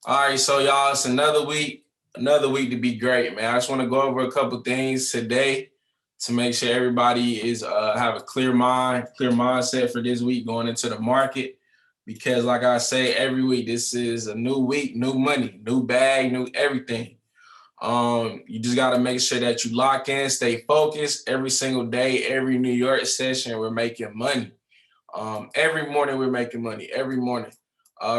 All right, so y'all, it's another week to be great, man. I just want to go over a couple things today to make sure everybody is have a clear mindset for this week going into the market. Because, like I say, every week this is a new week, new money, new bag, new everything. You just got to make sure that you lock in, stay focused every single day, every New York session. We're making money. Every morning we're making money. Every morning.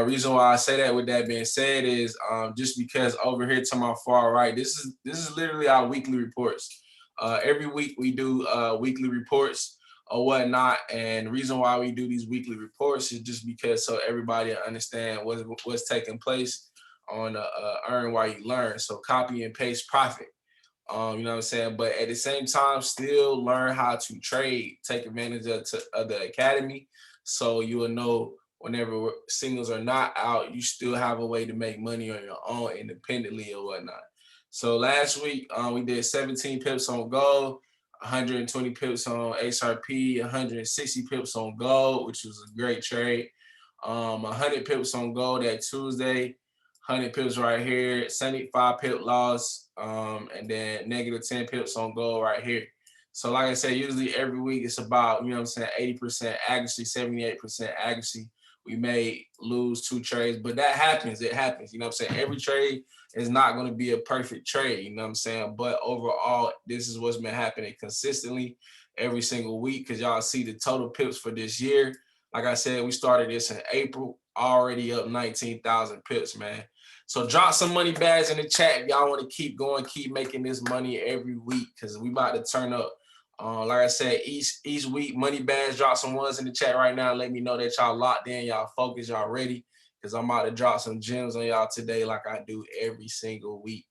Reason why I say that, with that being said, is just because over here to my far right, this is literally our weekly reports. Every week we do weekly reports or whatnot, and the reason why we do these weekly reports is just because so everybody understand what's taking place on earn while you learn. So copy and paste profit. You know what I'm saying? But at the same time, still learn how to trade, take advantage of the academy. So you will know whenever singles are not out, you still have a way to make money on your own independently or whatnot. So last week, we did 17 pips on gold, 120 pips on XRP, 160 pips on gold, which was a great trade. 100 pips on gold that Tuesday, 100 pips right here, 75 pip loss, and then negative 10 pips on gold right here. So like I said, usually every week it's about, 80% accuracy, 78% accuracy. We may lose two trades, but that happens. It happens. You know what I'm saying? Every trade is not going to be a perfect trade. You know what I'm saying? But overall, this is what's been happening consistently every single week, because y'all see the total pips for this year. Like I said, we started this in April, already up 19,000 pips, man. So drop some money bags in the chat if y'all want to keep going, keep making this money every week, because we about to turn up. Like I said, each week, money bags, drop some ones in the chat right now. Let me know that y'all locked in, y'all focused, y'all ready, because I'm about to drop some gems on y'all today like I do every single week.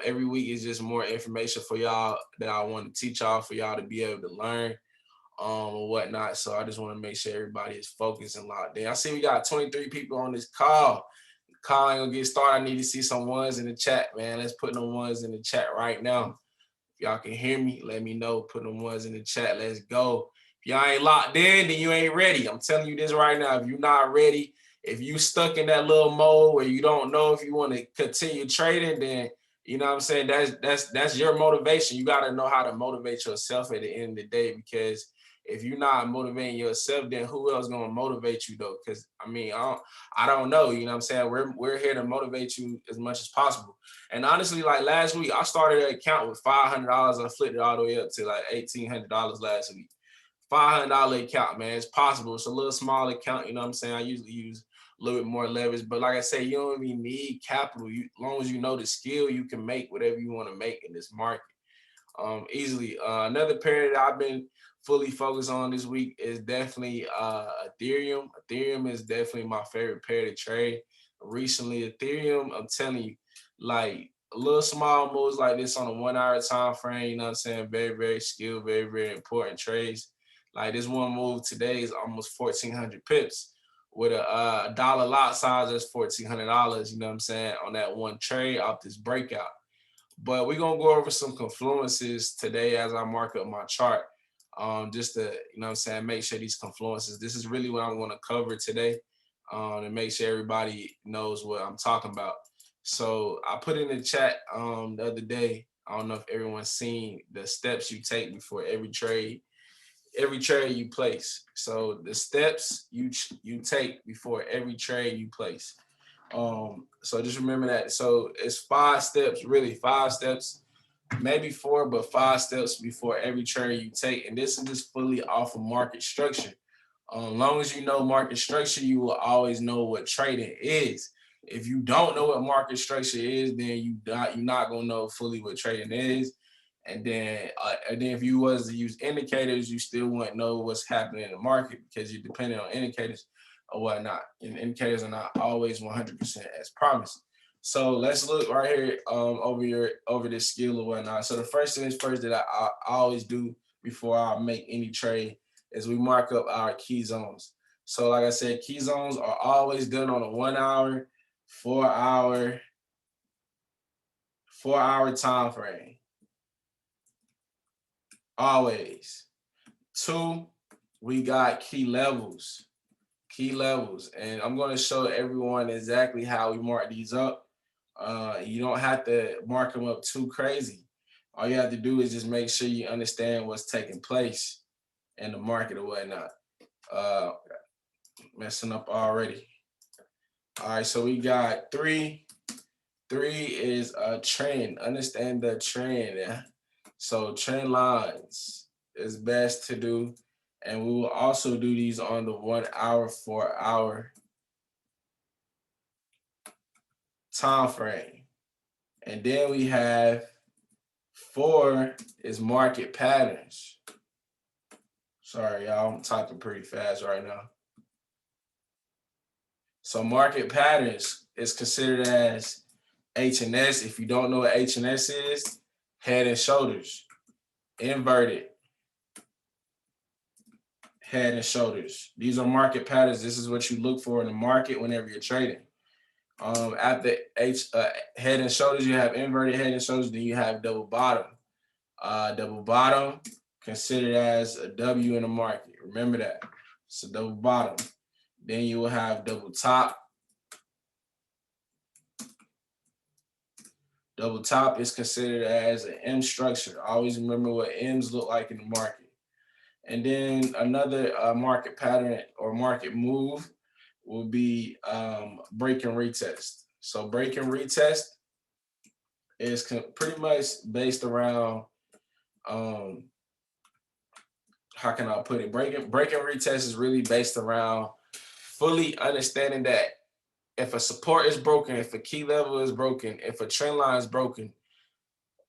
Every week is just more information for y'all that I want to teach y'all, for y'all to be able to learn or whatnot. So I just want to make sure everybody is focused and locked in. I see we got 23 people on this call. Call ain't gonna get started. I need to see some ones in the chat, man. Let's put them ones in the chat right now. If y'all can hear me, let me know. Put them ones in the chat. Let's go. If y'all ain't locked in, then you ain't ready. I'm telling you this right now. If you're not ready, if you stuck in that little mode where you don't know if you want to continue trading, then you know what I'm saying, that's your motivation. You gotta know how to motivate yourself at the end of the day, because if you're not motivating yourself, then who else gonna motivate you though? Because I don't know. You know what I'm saying? We're here to motivate you as much as possible. And honestly, like last week, I started an account with $500. I flipped it all the way up to like $1,800 last week. $500 account, man. It's possible. It's a little small account. You know what I'm saying? I usually use a little bit more leverage, but like I say, you don't even need capital. As long as you know the skill, you can make whatever you want to make in this market easily. Another pair that I've been fully focused on this week is definitely Ethereum. Ethereum is definitely my favorite pair to trade. Recently, Ethereum, I'm telling you, like a little small moves like this on a 1 hour time frame, you know what I'm saying? Very, very skilled, very, very important trades. Like this one move today is almost 1,400 pips with a dollar lot size that's $1,400, you know what I'm saying, on that one trade off this breakout. But we're gonna go over some confluences today as I mark up my chart. Just to, you know what I'm saying, make sure these confluences, this is really what I'm gonna cover today. And make sure everybody knows what I'm talking about. So I put in the chat the other day. I don't know if everyone's seen the steps you take before every trade you place. So the steps you take before every trade you place. So just remember that. So it's 5 steps, really 5 steps, maybe four, but 5 steps before every trade you take. And this is just fully off of market structure. Long as you know market structure, you will always know what trading is. If you don't know what market structure is, then you're not gonna know fully what trading is. And then if you was to use indicators, you still wouldn't know what's happening in the market, because you're dependent on indicators or whatnot. And indicators are not always 100% as promised. So let's look right here over this skill or whatnot. So the first thing is first that I always do before I make any trade is we mark up our key zones. So like I said, key zones are always done on a 1 hour, 4 hour, 4 hour time frame. Always. Two, we got key levels. Key levels, and I'm going to show everyone exactly how we mark these up. You don't have to mark them up too crazy. All you have to do is just make sure you understand what's taking place in the market or whatnot. Uh, Messing up already. All right, so we got three. Three is a trend. Understand the trend. Yeah? So trend lines is best to do. And we will also do these on the 1 hour, 4 hour time frame. And then we have four is market patterns. Sorry, y'all, I'm typing pretty fast right now. So market patterns is considered as H&S. If you don't know what H&S is, head and shoulders, inverted, head and shoulders. These are market patterns. This is what you look for in the market whenever you're trading. After head and shoulders, you have inverted head and shoulders. Then you have double bottom. Double bottom considered as a W in the market. Remember that. So double bottom. Then you will have double top. Double top is considered as an M structure. Always remember what M's look like in the market. And then another market pattern or market move will be break and retest. So break and retest is pretty much based around, how can I put it? Break and retest is really based around fully understanding that if a support is broken, if a key level is broken, if a trend line is broken,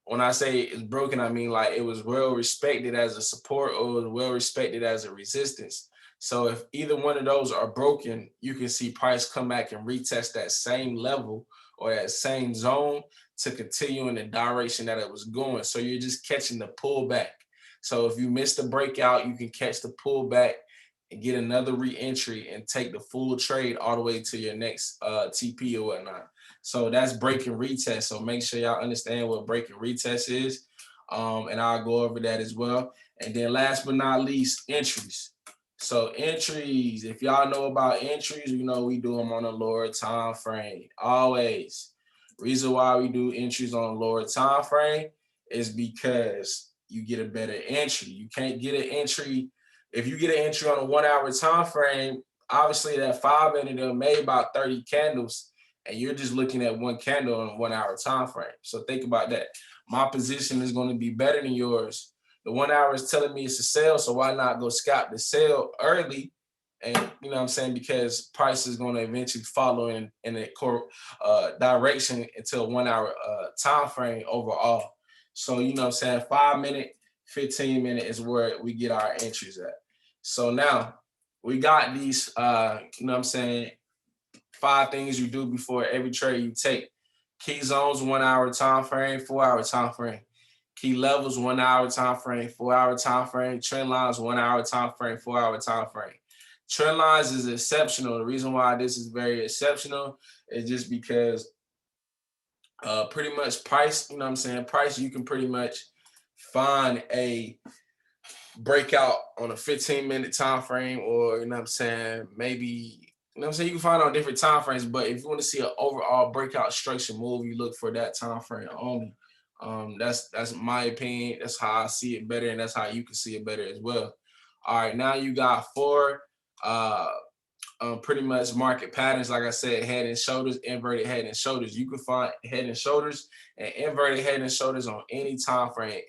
when I say it's broken, I mean like it was well respected as a support or was well respected as a resistance. So if either one of those are broken, you can see price come back and retest that same level or that same zone to continue in the direction that it was going. So you're just catching the pullback. So if you miss the breakout, you can catch the pullback and get another re-entry and take the full trade all the way to your next TP or whatnot. So that's break and retest. So make sure y'all understand what break and retest is. And I'll go over that as well. And then last but not least, entries. So entries, if y'all know about entries, you know we do them on a lower time frame. Always. Reason why we do entries on a lower time frame is because you get a better entry. You can't get an entry. If you get an entry on a 1 hour time frame, obviously that 5 minute made about 30 candles, and you're just looking at one candle on a 1 hour time frame. So think about that. My position is going to be better than yours. The 1 hour is telling me it's a sell, so why not go scalp the sell early? And you know what I'm saying? Because price is going to eventually follow in a direction into a 1 hour time frame overall. So you know what I'm saying? 5 minute, 15 minute is where we get our entries at. So now we got these, you know what I'm saying, 5 things you do before every trade you take. Key zones, 1 hour time frame, 4 hour time frame. Key levels, 1 hour time frame, 4 hour time frame. Trend lines, 1 hour time frame, 4 hour time frame. Trend lines is exceptional. The reason why this is very exceptional is just because pretty much price, you know what I'm saying, price, you can pretty much find a breakout on a 15-minute time frame, or you know what I'm saying, maybe, you know what I'm saying, you can find it on different time frames, but if you want to see an overall breakout structure move, you look for that time frame only. That's my opinion. That's how I see it better, and that's how you can see it better as well. All right, now you got 4 pretty much market patterns. Like I said, head and shoulders, inverted head and shoulders. You can find head and shoulders and inverted head and shoulders on any time frame.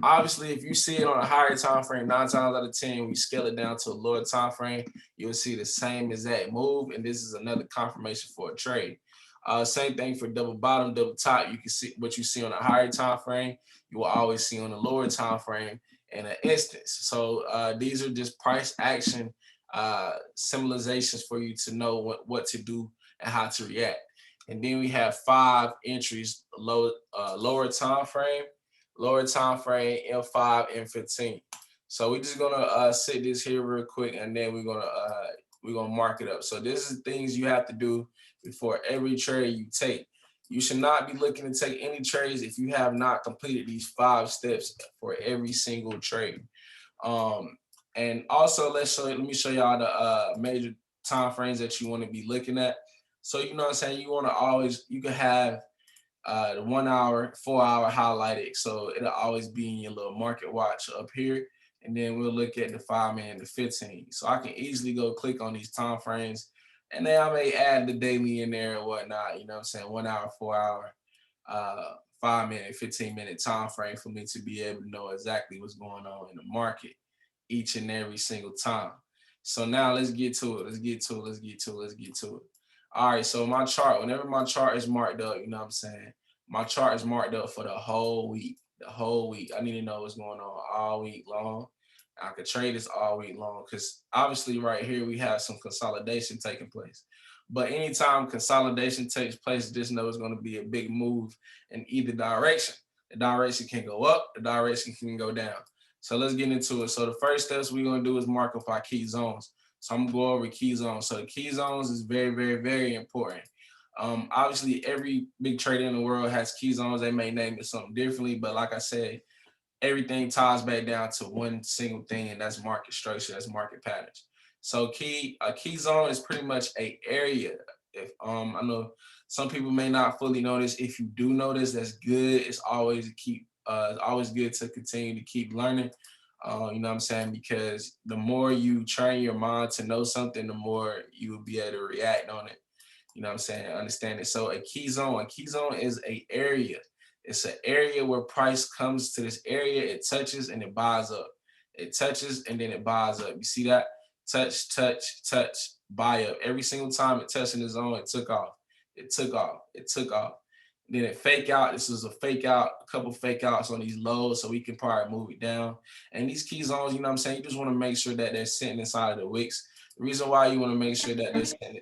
Obviously, if you see it on a higher time frame, 9 times out of 10, we scale it down to a lower time frame, you'll see the same exact move, and this is another confirmation for a trade. Same thing for double bottom, double top. You can see what you see on a higher time frame, you will always see on a lower time frame in an instance. So these are just price action symbolizations for you to know what to do and how to react. And then we have 5 entries, lower time frame, M5, M15. So we're just gonna sit this here real quick, and then we're gonna mark it up. So this is things you have to do before every trade you take. You should not be looking to take any trades if you have not completed these 5 steps for every single trade. And also let me show y'all the time frames that you want to be looking at. So you know what I'm saying, you want to always, you can have the 1 hour, 4 hour highlighted. So it'll always be in your little market watch up here. And then we'll look at the 5 minute, the 15. So I can easily go click on these time frames. And then I may add the daily in there or whatnot, you know what I'm saying? 1 hour, 4 hour, 5 minute, 15-minute time frame for me to be able to know exactly what's going on in the market each and every single time. So now let's get to it. Let's get to it. Let's get to it. Let's get to it. All right. So my chart, whenever my chart is marked up, you know what I'm saying? My chart is marked up for the whole week. The whole week. I need to know what's going on all week long. I could trade this all week long because obviously right here we have some consolidation taking place. But anytime consolidation takes place, just know it's going to be a big move in either direction. The direction can go up, the direction can go down. So let's get into it. So the first steps we're going to do is mark up our key zones. So I'm going to go over key zones. So the key zones is very, very, very important. Obviously, every big trader in the world has key zones. They may name it something differently, but like I said, everything ties back down to one single thing, and that's market structure, that's market patterns. So a key zone is pretty much a area. If I know some people may not fully know this. If you do know this, that's good. It's always good to continue to keep learning. You know what I'm saying? Because the more you train your mind to know something, the more you will be able to react on it. You know what I'm saying? Understand it. So a key zone is a area. It's an area where price comes to this area, it touches and it buys up. It touches and then it buys up. You see that? Touch, touch, touch, buy up. Every single time it touched in the zone, it took off. It took off. It took off. Then it fake out. This is a fake out, a couple fake outs on these lows, so we can probably move it down. And these key zones, you know what I'm saying? You just want to make sure that they're sitting inside of the wicks. The reason why you want to make sure that they're sitting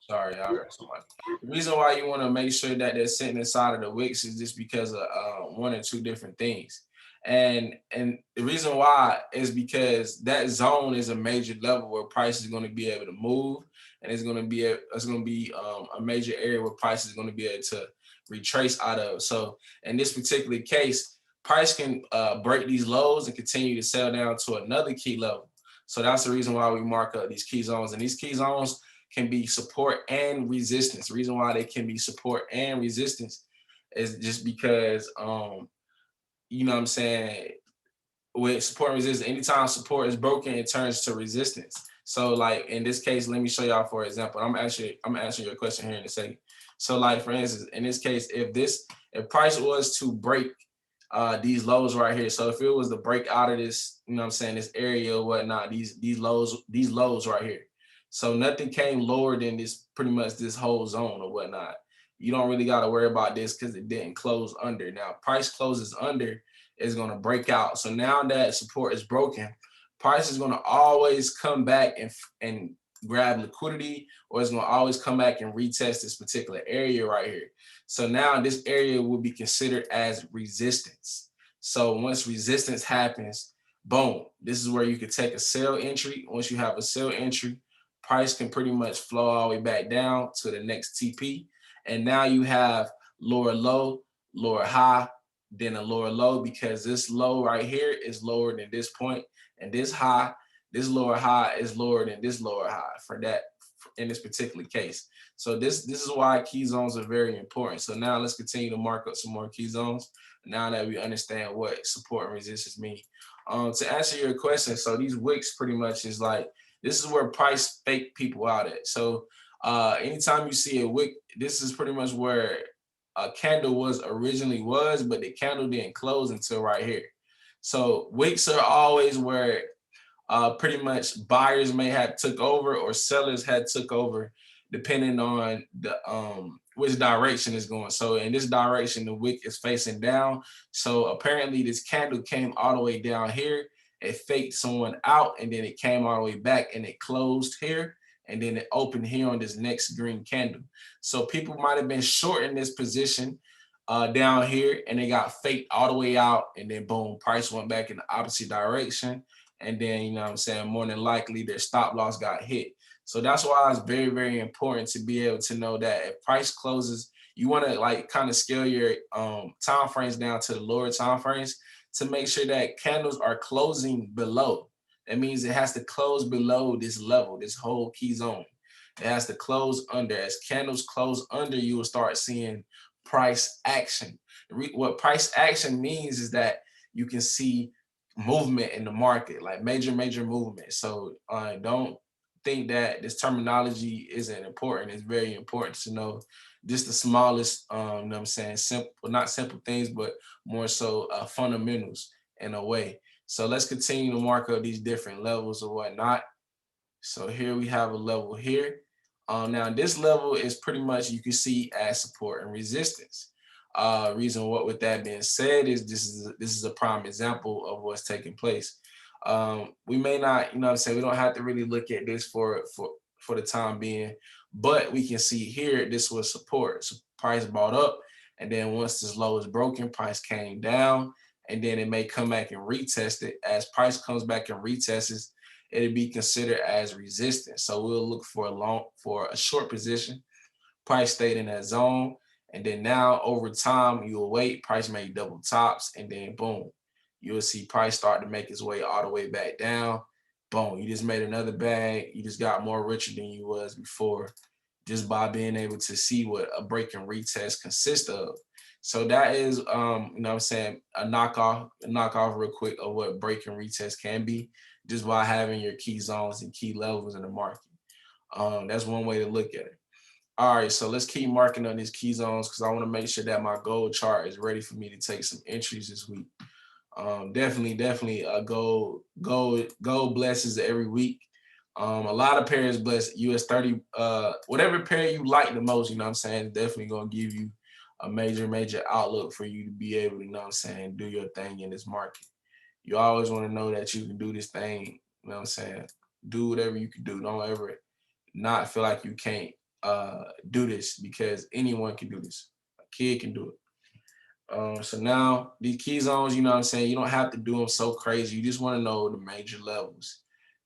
sorry, I heard somebody. The reason why you want to make sure that they're sitting inside of the wicks is just because of one or two different things. And the reason why is because that zone is a major level where price is going to be able to move, and it's going to be a major area where price is going to be able to retrace out of. So in this particular case, price can break these lows and continue to sell down to another key level. So that's the reason why we mark up these key zones, and these key zones can be support and resistance. The reason why they can be support and resistance is just because you know what I'm saying, with support and resistance, anytime support is broken, it turns to resistance. So like in this case, let me show y'all for example. I'm answering your question here in a second. So like for instance, in this case, if price was to break these lows right here. So if it was to break out of this, you know what I'm saying, this area or whatnot, these lows right here. So nothing came lower than this, pretty much this whole zone or whatnot. You don't really got to worry about this because it didn't close under. Now price closes under, is going to break out. So now that support is broken, price is going to always come back and grab liquidity, or it's going to always come back and retest this particular area right here. So now this area will be considered as resistance. So once resistance happens, boom, this is where you could take a sell entry. Once you have a sell entry, price can pretty much flow all the way back down to the next TP. And now you have lower low, lower high, then a lower low, because this low right here is lower than this point, and this high, this lower high is lower than this lower high for that in this particular case. So this is why key zones are very important. So now let's continue to mark up some more key zones now that we understand what support and resistance mean. To answer your question, so these wicks pretty much is like, this is where price fake people out at. So anytime you see a wick, this is pretty much where a candle was originally but the candle didn't close until right here. So wicks are always where pretty much buyers may have took over or sellers had took over, depending on the which direction is going. So in this direction, the wick is facing down. So apparently this candle came all the way down here. It faked someone out, and then it came all the way back and it closed here. And then it opened here on this next green candle. So people might have been short in this position down here, and they got faked all the way out, and then boom, price went back in the opposite direction. And then, you know what I'm saying, more than likely their stop loss got hit. So that's why it's very, very important to be able to know that if price closes, you want to like kind of scale your time frames down to the lower time frames to make sure that candles are closing below. That means it has to close below this level, this whole key zone. It has to close under. As candles close under, you will start seeing price action. What price action means is that you can see movement in the market, like major movement. So don't think that this terminology isn't important. It's very important to know just the smallest, you know what I'm saying, simple, not simple things, but more so fundamentals in a way. So let's continue to mark up these different levels or whatnot. So here we have a level here. Now this level is pretty much, you can see as support and resistance. Reason what with that being said is this is a prime example of what's taking place. We may not, you know what I'm saying, we don't have to really look at this for the time being, but we can see here this was support. So price bought up, and then once this low is broken, price came down, and then it may come back and retest it. As price comes back and retests, it'll be considered as resistance. So we'll look for a short position. Price stayed in that zone, and then now over time you'll wait. Price make double tops, and then boom, you'll see price start to make its way all the way back down. Boom, you just made another bag. You just got more richer than you was before, just by being able to see what a break and retest consists of. So that is, you know what I'm saying, a knockoff real quick of what break and retest can be, just by having your key zones and key levels in the market. That's one way to look at it. All right, so let's keep marking on these key zones because I want to make sure that my gold chart is ready for me to take some entries this week. Definitely gold blesses every week. A lot of pairs bless US 30. Whatever pair you like the most, you know what I'm saying, definitely gonna give you a major outlook for you to be able to, you know what I'm saying, do your thing in this market. You always want to know that you can do this thing, you know what I'm saying? Do whatever you can do. Don't ever not feel like you can't do this, because anyone can do this. A kid can do it. So now these key zones, you know what I'm saying, you don't have to do them so crazy. You just want to know the major levels,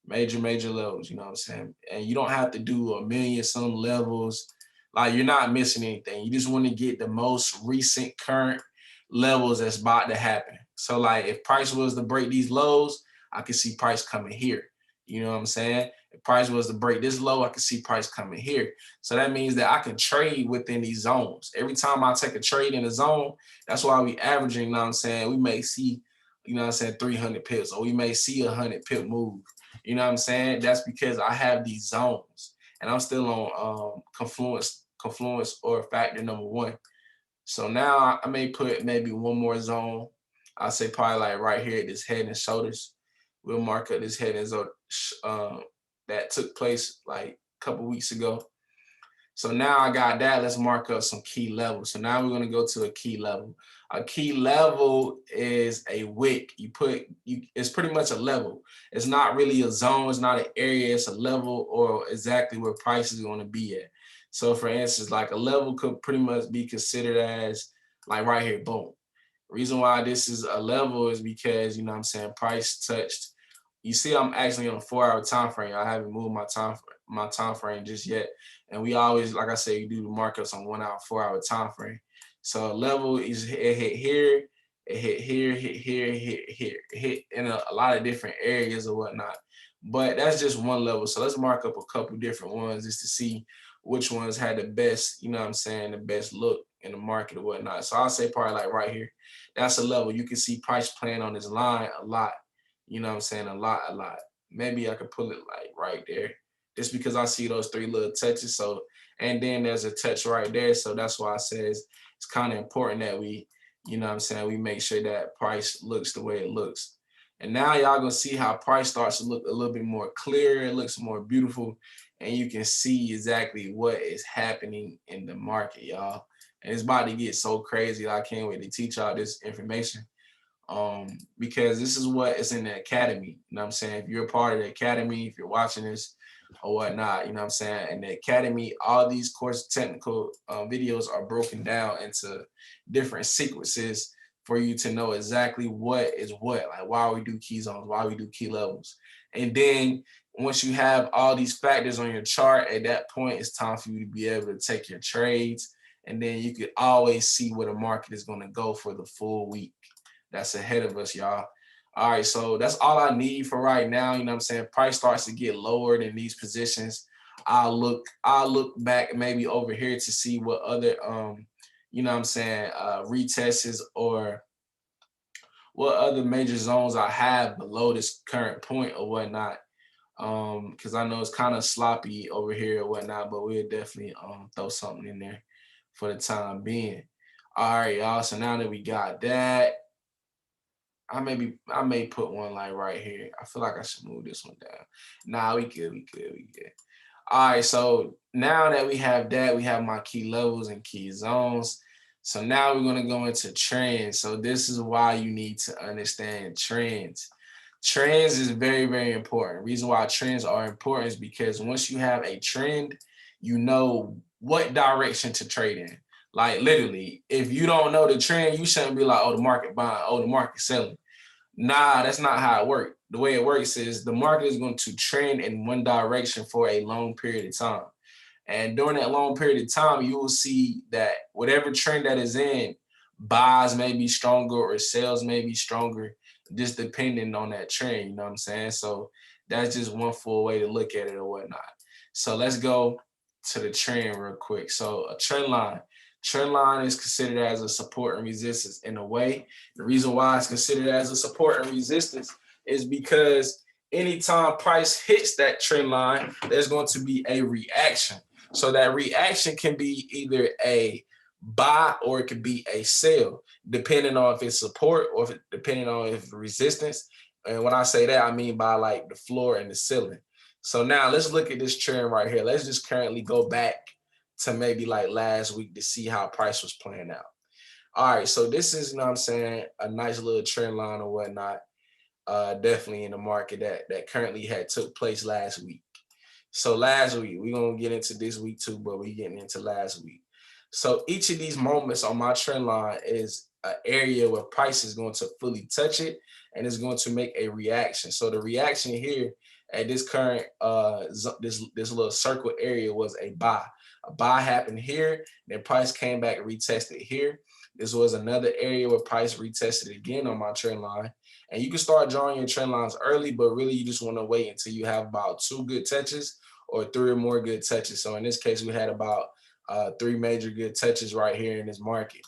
major levels, you know what I'm saying? And you don't have to do a million some levels. Like, you're not missing anything. You just want to get the most recent current levels that's about to happen. So like if price was to break these lows, I can see price coming here. You know what I'm saying? If price was to break this low, I can see price coming here. So that means that I can trade within these zones. Every time I take a trade in a zone, that's why we averaging, you know what I'm saying? We may see, you know what I'm saying, 300 pips, or we may see 100 pip move. You know what I'm saying? That's because I have these zones, and I'm still on confluence or factor number one. So now I may put maybe one more zone. I'll say probably like right here at this head and shoulders. We'll mark up this head and shoulders that took place like a couple weeks ago. So now I got that. Let's mark up some key levels. So now we're going to go to a key level. A key level is a wick. It's pretty much a level. It's not really a zone. It's not an area. It's a level, or exactly where price is going to be at. So for instance, like a level could pretty much be considered as like right here, boom. Reason why this is a level is because, you know what I'm saying, price touched. You see, I'm actually on a 4-hour time frame. I haven't moved my time frame just yet. And we always, like I said, you do the markups on 1 hour, 4-hour time frame. So a level is it hit here, it hit here, hit here, hit here, hit in a lot of different areas or whatnot. But that's just one level. So let's mark up a couple different ones just to see which ones had the best, you know what I'm saying, the best look in the market or whatnot. So I'll say probably like right here. That's a level. You can see price playing on this line a lot. You know what I'm saying? A lot. Maybe I could pull it like right there, just because I see those three little touches. So, and then there's a touch right there. So that's why I says it's kind of important that we, you know what I'm saying, we make sure that price looks the way it looks. And now y'all gonna see how price starts to look a little bit more clear. It looks more beautiful, and you can see exactly what is happening in the market, y'all. And it's about to get so crazy. I can't wait to teach y'all this information. Because this is what is in the academy. You know what I'm saying? If you're a part of the academy, if you're watching this or whatnot, you know what I'm saying? In the academy, all these course technical videos are broken down into different sequences for you to know exactly what is what, like why we do key zones, why we do key levels. And then once you have all these factors on your chart, at that point, it's time for you to be able to take your trades. And then you could always see where the market is going to go for the full week that's ahead of us, y'all. All right, so that's all I need for right now. You know what I'm saying? Price starts to get lowered in these positions. I'll look back maybe over here to see what other you know what I'm saying, retests or what other major zones I have below this current point or whatnot. Because I know it's kind of sloppy over here or whatnot, but we'll definitely throw something in there for the time being. All right, y'all. So now that we got that, I may put one like right here. I feel like I should move this one down. Nah, we good. All right, so now that we have that, we have my key levels and key zones. So now we're gonna go into trends. So this is why you need to understand trends. Trends is very, very important. Reason why trends are important is because once you have a trend, you know what direction to trade in. Like literally, if you don't know the trend, you shouldn't be like, oh, the market buying, oh, the market selling. Nah, that's not how it works. The way it works is the market is going to trend in one direction for a long period of time. And during that long period of time, you will see that whatever trend that is in, buys may be stronger or sales may be stronger, just depending on that trend. You know what I'm saying? So that's just one full way to look at it or whatnot. So let's go to the trend real quick. So a trend line. Trend line is considered as a support and resistance in a way. The reason why it's considered as a support and resistance is because anytime price hits that trend line, there's going to be a reaction. So that reaction can be either a buy or it could be a sell, depending on if it's support or if depending on if it's resistance. And when I say that, I mean by like the floor and the ceiling. So now let's look at this trend right here. Let's just currently go back to maybe like last week to see how price was playing out. All right, so this is, you know what I'm saying, a nice little trend line or whatnot. Definitely in the market that currently had took place last week. So last week, we're gonna get into this week too, but we're getting into last week. So each of these moments on my trend line is an area where price is going to fully touch it and is going to make a reaction. So the reaction here at this current this little circle area was a buy. A buy happened here, then price came back and retested here. This was another area where price retested again on my trend line. And you can start drawing your trend lines early, but really you just want to wait until you have about 2 good touches or 3 or more good touches. So in this case, we had about 3 major good touches right here in this market.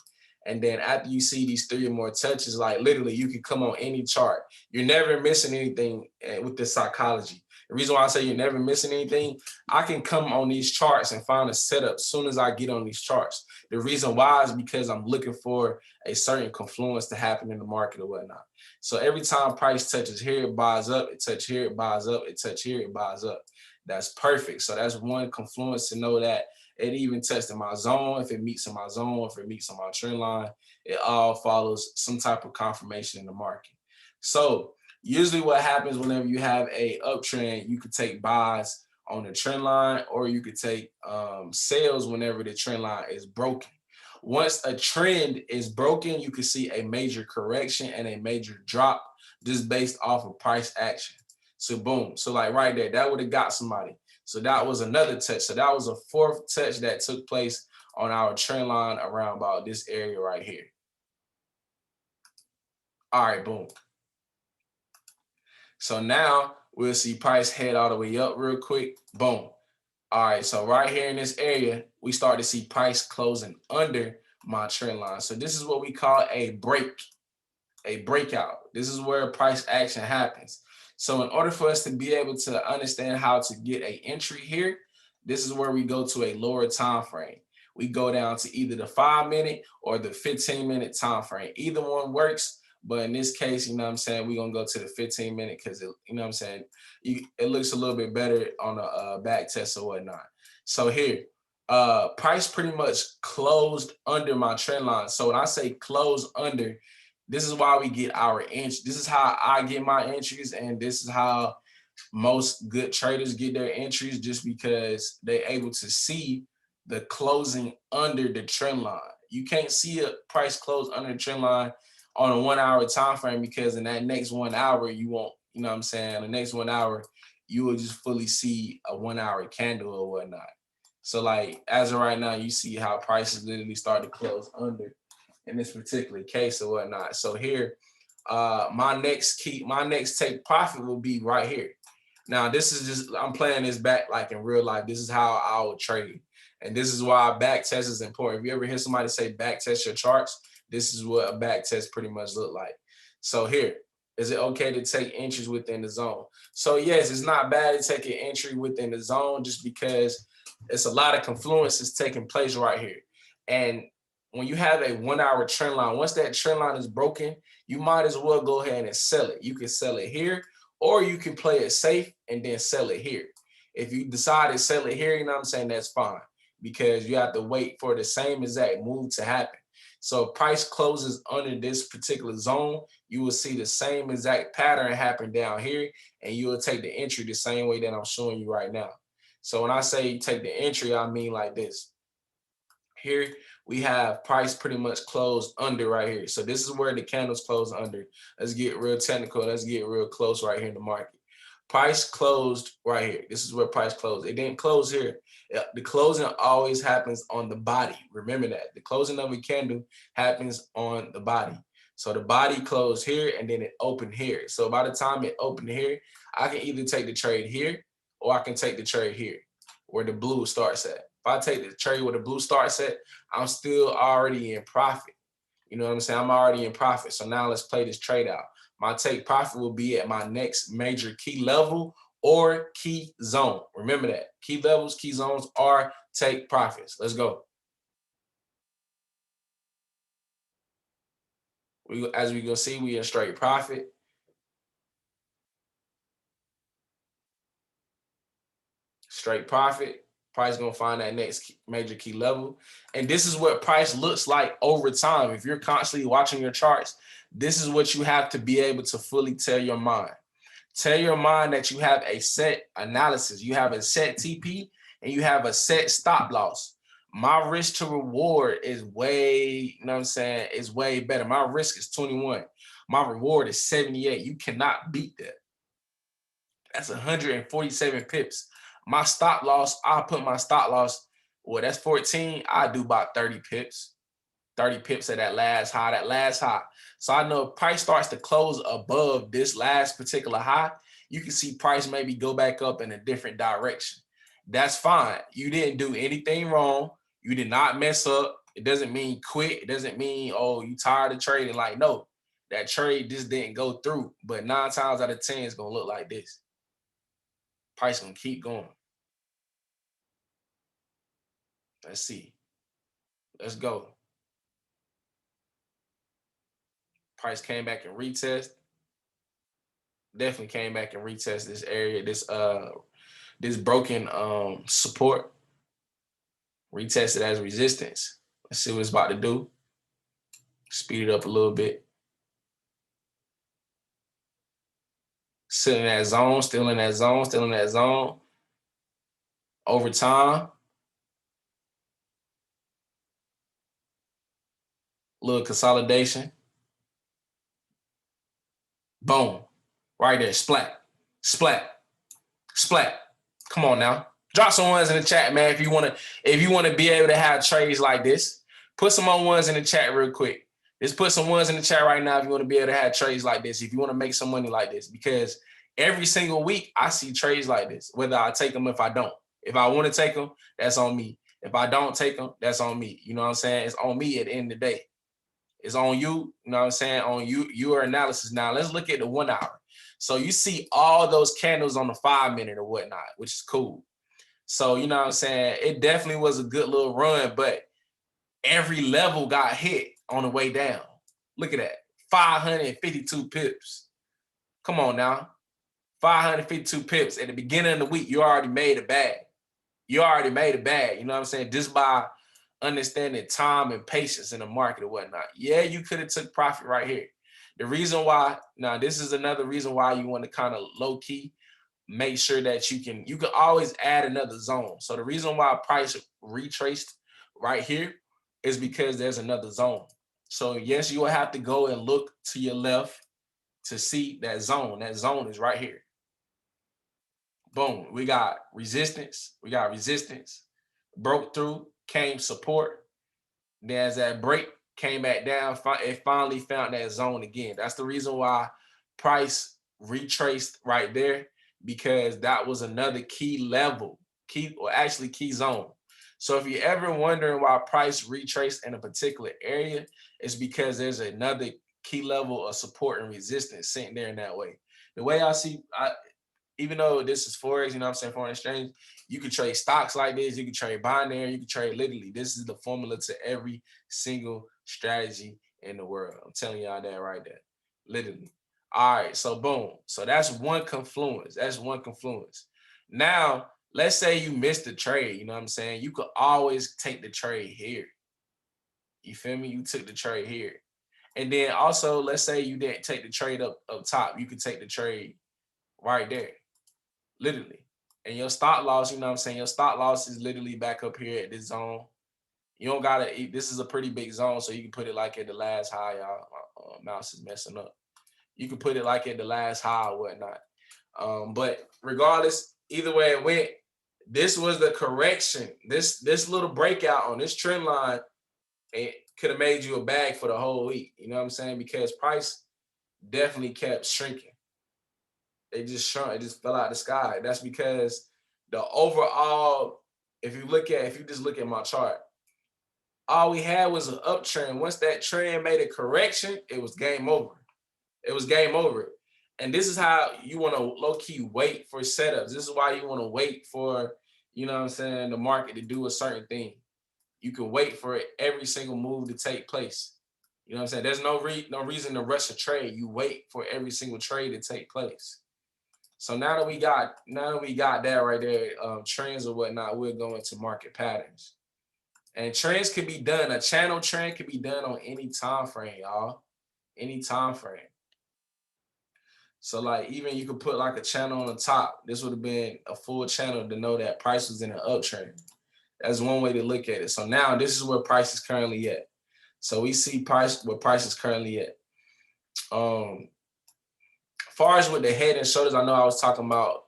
And then after you see these 3 or more touches, like literally you can come on any chart. You're never missing anything with this psychology. The reason why I say you're never missing anything, I can come on these charts and find a setup as soon as I get on these charts. The reason why is because I'm looking for a certain confluence to happen in the market or whatnot. So every time price touches here, it buys up, it touches here, it buys up, it touches here, it buys up. That's perfect. So that's one confluence to know that it even tested my zone. If it meets in my zone, if it meets on my trend line, it all follows some type of confirmation in the market. So usually what happens whenever you have a uptrend, you could take buys on the trend line or you could take sales whenever the trend line is broken. Once a trend is broken, you can see a major correction and a major drop just based off of price action. So boom. So like right there, that would have got somebody. So that was another touch. So that was a 4th touch that took place on our trend line around about this area right here. All right, boom. So now we'll see price head all the way up real quick. Boom. All right, so right here in this area, we start to see price closing under my trend line. So this is what we call a breakout. This is where price action happens. So in order for us to be able to understand how to get an entry here, this is where we go to a lower time frame. We go down to either the 5-minute or the 15-minute time frame. Either one works, but in this case, you know what I'm saying, we're gonna go to the 15-minute because you know what I'm saying, it looks a little bit better on a back test or whatnot. So here, price pretty much closed under my trend line. So when I say close under, this is why we get our entry. This is how I get my entries, and this is how most good traders get their entries, just because they're able to see the closing under the trend line. You can't see a price close under the trend line on a 1-hour time frame because in that next 1 hour, you won't, you know what I'm saying? The next 1 hour, you will just fully see a 1-hour candle or whatnot. So like as of right now, you see how prices literally start to close under in this particular case or whatnot. So here, my next take profit will be right here. Now, this is just, I'm playing this back like in real life. This is how I would trade. And this is why back test is important. If you ever hear somebody say back test your charts, this is what a back test pretty much look like. So here, is it okay to take entries within the zone? So yes, it's not bad to take an entry within the zone just because it's a lot of confluences taking place right here. And when you have a 1 hour trend line, once that trend line is broken, you might as well go ahead and sell it. You can sell it here, or you can play it safe and then sell it here. If you decide to sell it here, you know what I'm saying, that's fine, because you have to wait for the same exact move to happen. So if price closes under this particular zone, you will see the same exact pattern happen down here, and you will take the entry the same way that I'm showing you right now. So when I say take the entry, I mean like this. Here we have price pretty much closed under right here. So this is where the candles close under. Let's get real technical. Let's get real close right here in the market. Price closed right here. This is where price closed. It didn't close here. The closing always happens on the body. Remember that. The closing of a candle happens on the body. So the body closed here and then it opened here. So by the time it opened here, I can either take the trade here or I can take the trade here where the blue starts at. If I take the trade where the blue starts at, I'm still already in profit. You know what I'm saying? I'm already in profit. So now let's play this trade out. My take profit will be at my next major key level or key zone. Remember that. Key levels, key zones are take profits. Let's go. As we go see, we in straight profit. Straight profit. Price gonna find that next major key level. And this is what price looks like over time. If you're constantly watching your charts, this is what you have to be able to fully tell your mind. Tell your mind that you have a set analysis. You have a set TP and you have a set stop loss. My risk to reward is way, you know what I'm saying, is way better. My risk is 21. My reward is 78. You cannot beat that. That's 147 pips. My stop loss, I'll put my stop loss, well, that's 14. I do about 30 pips. 30 pips at that last high. So I know if price starts to close above this last particular high, you can see price maybe go back up in a different direction. That's fine. You didn't do anything wrong. You did not mess up. It doesn't mean quit. It doesn't mean, oh, you tired of trading. Like, no, that trade just didn't go through. But 9 times out of 10, it's going to look like this. Price going to keep going. Let's see. Let's go. Price came back and retest. Definitely came back and retest this area, this broken support. Retested as resistance. Let's see what it's about to do. Speed it up a little bit. Still in that zone, still in that zone, still in that zone. Over time. Little consolidation. Boom. Right there. Splat. Splat. Splat. Come on now. Drop some ones in the chat, man. If you want to be able to have trades like this, put some more ones in the chat real quick. Just put some ones in the chat right now if you want to be able to have trades like this, if you want to make some money like this, because every single week I see trades like this, whether I take them, if I don't. If I want to take them, that's on me. If I don't take them, that's on me. You know what I'm saying? It's on me at the end of the day. It's on you, you know what I'm saying? On you, your analysis. Now let's look at the 1 hour. So you see all those candles on the 5 minute or whatnot, which is cool. So, you know what I'm saying? It definitely was a good little run, but every level got hit on the way down. Look at that. 552 pips. Come on now. 552 pips. At the beginning of the week, you already made a bag. You already made a bag. You know what I'm saying? Just by understanding time and patience in the market or whatnot. Yeah, you could have took profit right here. The reason why, now this is another reason why you want to kind of low key make sure that you can always add another zone. So the reason why price retraced right here is because there's another zone. So yes, you will have to go and look to your left to see that zone. That zone is right here. Boom. We got resistance. Broke through, came support. There's that break. came back down, it finally found that zone again. That's the reason why price retraced right there, because that was another key level, key zone. So if you're ever wondering why price retraced in a particular area, it's because there's another key level of support and resistance sitting there in that way. The way I see, even though this is Forex, you know what I'm saying, foreign exchange, you can trade stocks like this, you can trade binary, you can trade literally. This is the formula to every single strategy in the world. I'm telling y'all that right there, literally. All right, so boom. So that's one confluence. That's one confluence. Now, let's say you missed the trade, you know what I'm saying? You could always take the trade here. You feel me? You took the trade here. And then also, let's say you didn't take the trade up top. You could take the trade right there, literally. And your stop loss, you know what I'm saying? Your stop loss is literally back up here at this zone. You don't gotta, this is a pretty big zone, so you can put it like at the last high, y'all. My mouse is messing up. You can put it like at the last high or whatnot. But regardless, either way it went, this was the correction. This little breakout on this trend line, it could have made you a bag for the whole week. You know what I'm saying? Because price definitely kept shrinking. It just shrunk. It just fell out of the sky. That's because the overall, if you just look at my chart, all we had was an uptrend. Once that trend made a correction, it was game over. It was game over. And this is how you want to low-key wait for setups. This is why you want to wait for, you know what I'm saying, the market to do a certain thing. You can wait for every single move to take place. You know what I'm saying? There's no reason to rush a trade. You wait for every single trade to take place. So now that we got that right there, trends or whatnot, we'll go into market patterns. And trends can be done. A channel trend can be done on any time frame, y'all. Any time frame. So like even you could put like a channel on the top. This would have been a full channel to know that price was in an uptrend. That's one way to look at it. So now this is where price is currently at. So we see where price is currently at. Far as with the head and shoulders, I know I was talking about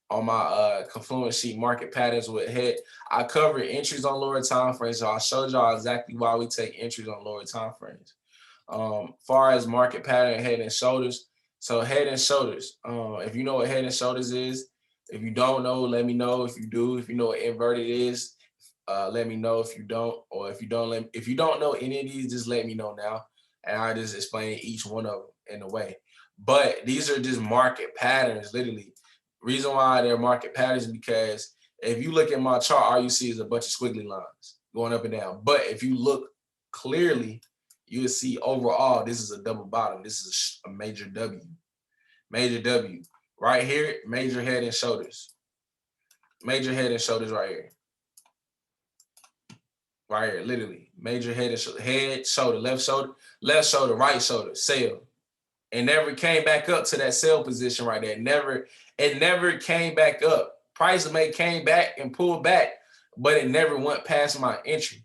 on my confluence sheet market patterns with head. I covered entries on lower time frames, so I showed y'all exactly why we take entries on lower time frames. Far as market pattern, head and shoulders. So head and shoulders. If you know what head and shoulders is, if you don't know, let me know. If you do, if you know what inverted is, let me know. If you don't, or if you don't know any of these, just let me know now, and I just explain each one of them in a way. But these are just market patterns, literally. Reason why they're market patterns is because if you look at my chart, all you see is a bunch of squiggly lines going up and down. But if you look clearly, you will see overall, this is a double bottom. This is a major W. Major W. Right here, major head and shoulders. Major head and shoulders right here. Right here, literally. Major head and shoulder. Head, shoulder, left shoulder, right shoulder, sell. And never came back up to that sell position right there. It never came back up. Price came back and pulled back, but it never went past my entry.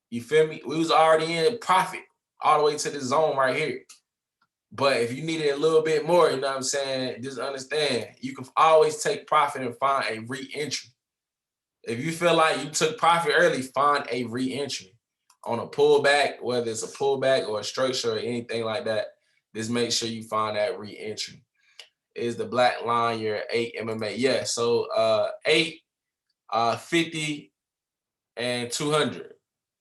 You feel me? We was already in profit all the way to the zone right here. But if you needed a little bit more, you know what I'm saying, just understand, you can always take profit and find a re-entry. If you feel like you took profit early, find a re-entry on a pullback, whether it's a pullback or a structure or anything like that. Just make sure you find that re-entry. Is the black line your 8 MMA? Yeah, so 8, 50, and 200.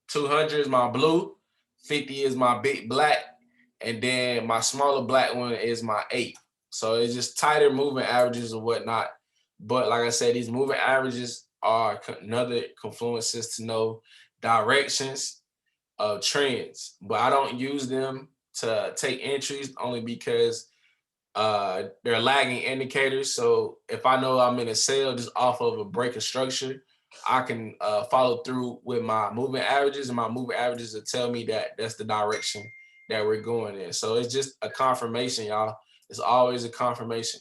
200 is my blue, 50 is my big black, and then my smaller black one is my 8. So it's just tighter moving averages or whatnot. But like I said, these moving averages are another confluences to know directions of trends. But I don't use them to take entries only because they're lagging indicators. So if I know I'm in a sale just off of a break of structure, I can follow through with my moving averages, and my moving averages will tell me that that's the direction that we're going in. So it's just a confirmation, y'all. It's always a confirmation.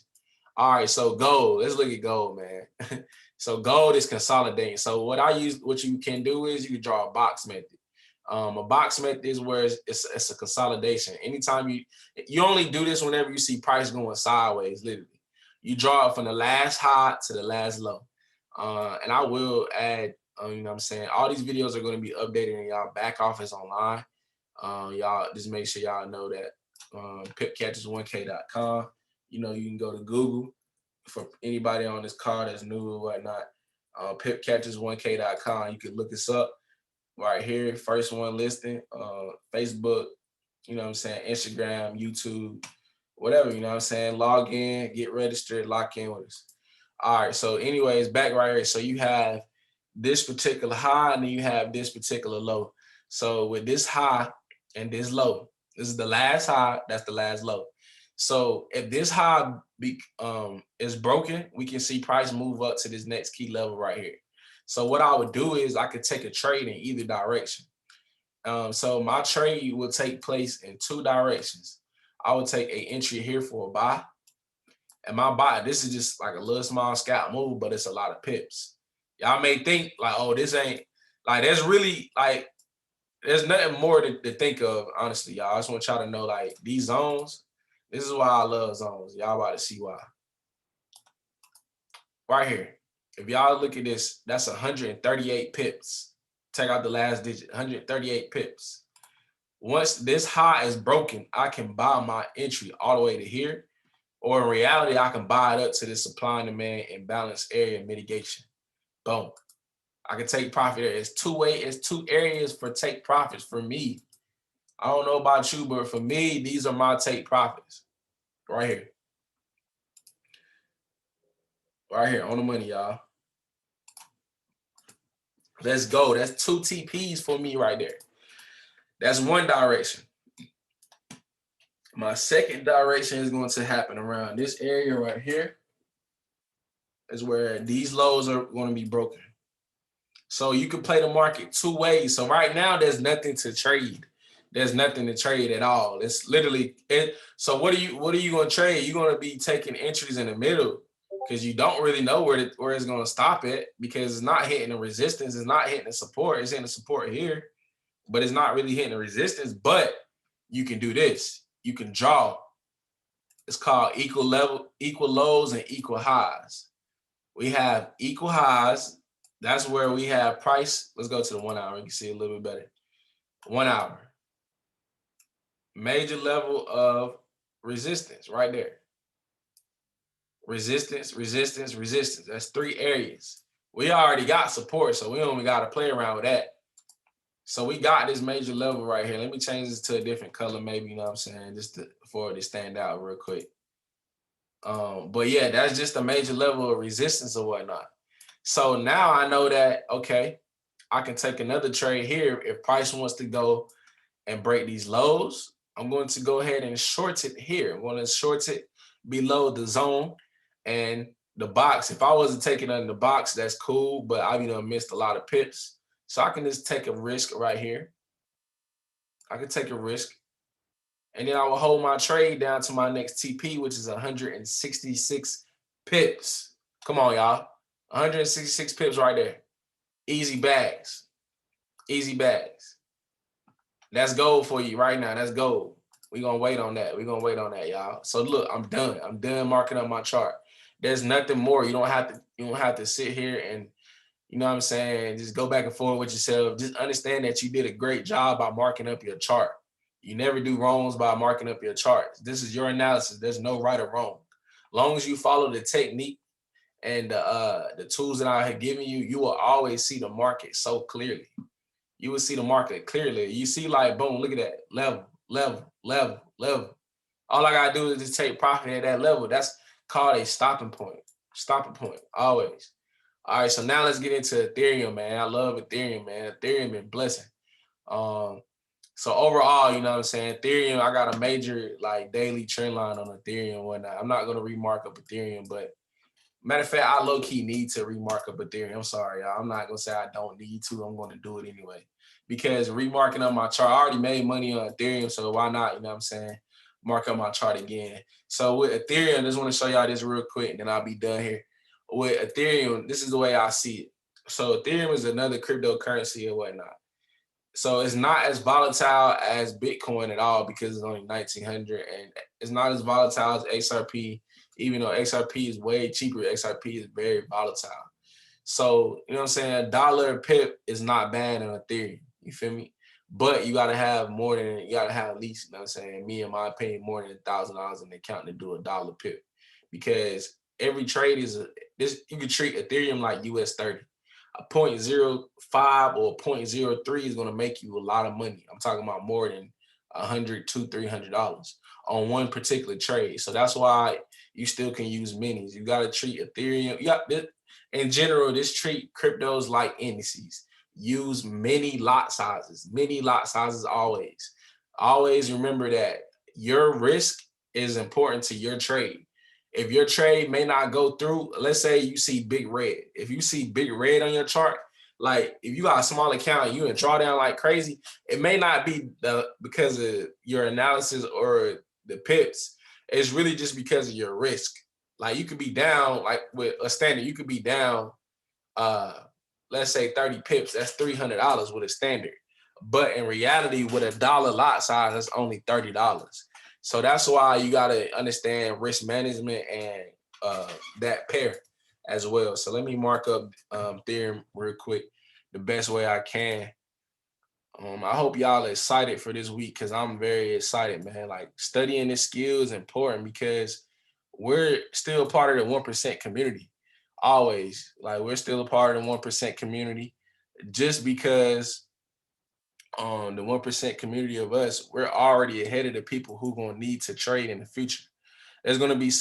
All right, so gold. Let's look at gold, man. So gold is consolidating. So what you can do is you can draw a box method. A box method is where it's a consolidation. Anytime you only do this whenever you see price going sideways, literally. You draw it from the last high to the last low. And I will add, you know what I'm saying, all these videos are going to be updated in y'all back office online. Y'all just make sure y'all know that pipcatchers1k.com. You know, you can go to Google for anybody on this call that's new or whatnot. Pipcatchers1k.com. You can look us up right here. First one listing. Facebook, you know what I'm saying, Instagram, YouTube, whatever, you know what I'm saying. Log in, get registered, lock in with us. All right, so anyways, back right here. So you have this particular high and then you have this particular low. So with this high and this low, this is the last high, that's the last low. So if this high is broken, we can see price move up to this next key level right here. So what I would do is I could take a trade in either direction. So my trade will take place in two directions. I would take an entry here for a buy. And my buy, this is just like a little small scalp move, but it's a lot of pips. Y'all may think like, oh, this ain't like, there's really like, there's nothing more to think of, honestly, y'all. I just want y'all to know, like, these zones, this is why I love zones. Y'all about to see why. Right here. If y'all look at this, that's 138 pips. Take out the last digit, 138 pips. Once this high is broken, I can buy my entry all the way to here. Or in reality, I can buy it up to this supply and demand imbalance area mitigation. Boom. I can take profit there. It's two areas for take profits for me. I don't know about you, but for me, these are my take profits. Right here. Right here on the money, y'all. Let's go. That's two TPs for me right there. That's one direction. My second direction is going to happen around this area right here. Is where these lows are going to be broken. So you can play the market two ways. So right now, there's nothing to trade. There's nothing to trade at all. It's literally it. So what are you going to trade? You're going to be taking entries in the middle because you don't really know where it's going to stop at, because it's not hitting the resistance. It's not hitting the support. It's hitting the support here, but it's not really hitting the resistance. But you can do this. You can draw. It's called equal lows and equal highs. We have equal highs. That's where we have price. Let's go to the 1 hour. You can see a little bit better. 1 hour. Major level of resistance right there. Resistance, resistance, resistance. That's three areas. We already got support, so we don't even got to play around with that. So we got this major level right here. Let me change this to a different color, maybe, you know what I'm saying, just for it to stand out real quick. But yeah, that's just a major level of resistance or whatnot. So now I know that, okay, I can take another trade here. If price wants to go and break these lows, I'm going to go ahead and short it here. I'm going to short it below the zone and the box. If I wasn't taking under the box, that's cool, but I've missed a lot of pips. So I can just take a risk right here. I can take a risk. And then I will hold my trade down to my next TP, which is 166 pips. Come on, y'all. 166 pips right there. Easy bags. Easy bags. That's gold for you right now. That's gold. We're going to wait on that. We're going to wait on that, y'all. So look, I'm done. I'm done marking up my chart. There's nothing more. You don't have to sit here and, you know what I'm saying, just go back and forth with yourself. Just understand that you did a great job by marking up your chart. You never do wrongs by marking up your chart. This is your analysis. There's no right or wrong. As long as you follow the technique and the tools that I have given you, you will always see the market so clearly. You will see the market clearly. You see, like, boom, look at that. Level, level, level, level. All I got to do is just take profit at that level. That's called a stopping point. Stopping point, always. All right, so now let's get into Ethereum, man. I love Ethereum, man. Ethereum been blessing. So overall, you know what I'm saying, Ethereum, I got a major like daily trend line on Ethereum and whatnot. I'm not gonna remark up Ethereum, but matter of fact, I low-key need to remark up Ethereum. I'm sorry, y'all. I'm not gonna say I don't need to. I'm gonna do it anyway. Because remarking up my chart, I already made money on Ethereum, so why not, you know what I'm saying, mark up my chart again. So with Ethereum, I just want to show y'all this real quick, and then I'll be done here. With Ethereum, this is the way I see it. So Ethereum is another cryptocurrency or whatnot. So it's not as volatile as Bitcoin at all because it's only 1,900, and it's not as volatile as XRP, even though XRP is way cheaper. XRP is very volatile. So, you know what I'm saying? $1 a pip is not bad on Ethereum. You feel me? But you gotta have more than you gotta have at least, you know what I'm saying, me in my opinion, more than $1,000 in the account to do a dollar pip. Because every trade is this you can treat Ethereum like US 30. A point zero five or a .03 is gonna make you a lot of money. I'm talking about more than $100, $200, $300 on one particular trade. So that's why you still can use minis. You gotta treat Ethereum. In general, this treat cryptos like indices. Use mini lot sizes always. Always remember that your risk is important to your trade. If your trade may not go through, let's say you see big red. If you see big red on your chart, like if you got a small account, you in drawdown like crazy, it may not be because of your analysis or the pips. It's really just because of your risk. Like you could be down, like with a standard, you could be down let's say 30 pips, that's $300 with a standard. But in reality, with a dollar lot size, that's only $30. So that's why you gotta understand risk management and that pair as well. So let me mark up Ethereum real quick the best way I can. I hope y'all are excited for this week because I'm very excited, man. Like studying this skill is important because we're still part of the 1% community. Always, like we're still a part of the 1% community. Just because the 1% community of us, we're already ahead of the people who gonna need to trade in the future. There's gonna be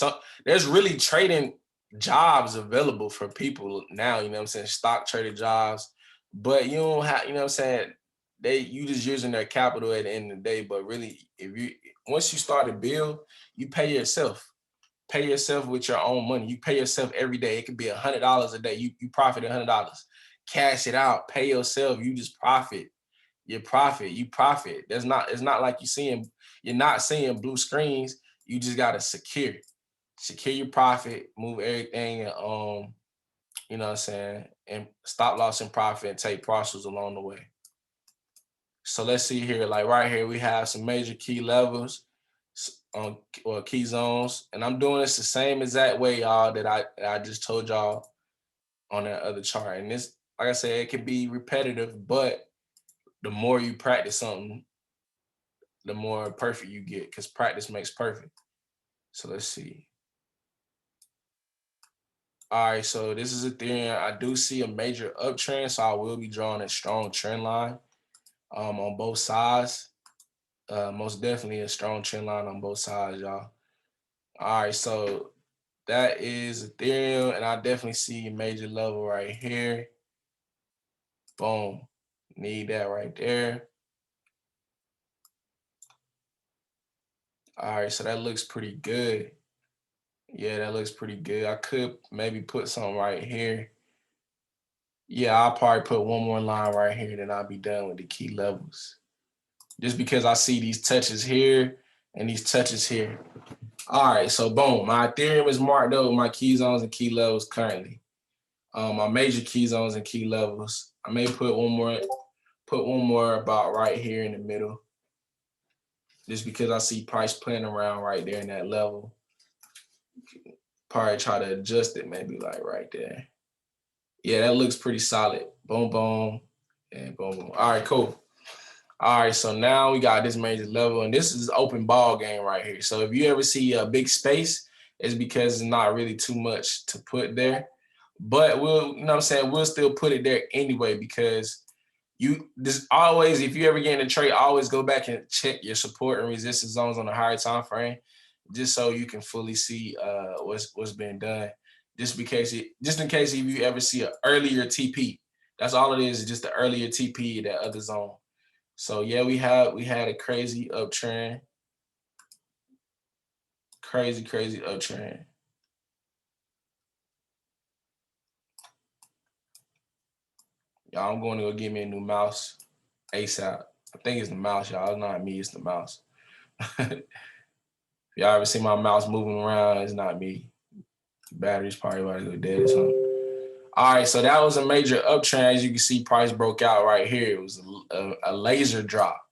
there's really trading jobs available for people now, you know what I'm saying? Stock trader jobs, but you don't have, you know what I'm saying? You just using their capital at the end of the day. But really, if you once you start to build, you pay yourself. Pay yourself with your own money. You pay yourself every day. It could be $100 a day. You profit $100. Cash it out. Pay yourself. You just profit. You profit. You profit. It's not like you're not seeing blue screens. You just gotta secure your profit, move everything, and you know what I'm saying, and stop loss and profit and take parcels along the way. So let's see here. Like right here, we have some major key levels or key zones, and I'm doing this the same exact way, y'all, that I just told y'all on that other chart. And this, like I said, it can be repetitive, but the more you practice something, the more perfect you get, because practice makes perfect. So let's see. All right, so this is Ethereum. I do see a major uptrend, so I will be drawing a strong trend line on both sides. Most definitely a strong trend line on both sides, y'all. All right, so that is Ethereum, and I definitely see a major level right here. Boom. Need that right there. All right, so that looks pretty good. Yeah, that looks pretty good. I could maybe put something right here. Yeah, I'll probably put one more line right here, then I'll be done with the key levels. Just because I see these touches here and these touches here. All right, so boom, my Ethereum is marked up with my key zones and key levels currently. My major key zones and key levels. I may put one more about right here in the middle. Just because I see price playing around right there in that level. Probably try to adjust it maybe like right there. Yeah, that looks pretty solid. Boom, boom, and boom, boom. All right, cool. All right, so now we got this major level, and this is open ball game right here. So if you ever see a big space, it's because it's not really too much to put there. But we'll, you know what I'm saying, we'll still put it there anyway because always, if you ever get in a trade, always go back and check your support and resistance zones on a higher time frame, just so you can fully see what's been done. Just in case if you ever see an earlier TP, that's all it is just the earlier TP that other zone. So yeah, we had a crazy uptrend, crazy uptrend. Y'all, I'm going to go get me a new mouse ASAP. I think it's the mouse, y'all. It's not me, it's the mouse. If y'all ever see my mouse moving around, it's not me. The battery's probably about to go dead or something. All right, so that was a major uptrend. As you can see, price broke out right here. It was a laser drop.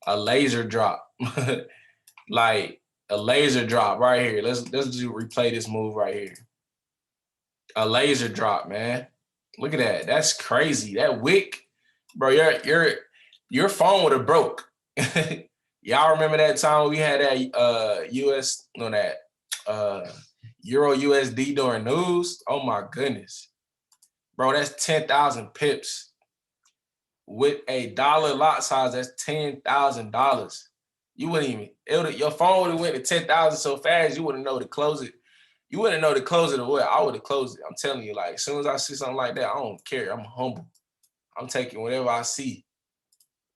A laser drop. Like a laser drop right here. Let's just replay this move right here. A laser drop, man. Look at that. That's crazy. That wick, bro. your phone would have broke. Y'all remember that time we had that US no that Euro USD during news? Oh my goodness. Bro, that's 10,000 pips. With a dollar lot size, that's $10,000. You wouldn't even, your phone would have went to 10,000 so fast, you wouldn't know to close it. You wouldn't know to close it or what. I would have closed it. I'm telling you, like, as soon as I see something like that, I don't care. I'm humble. I'm taking whatever I see.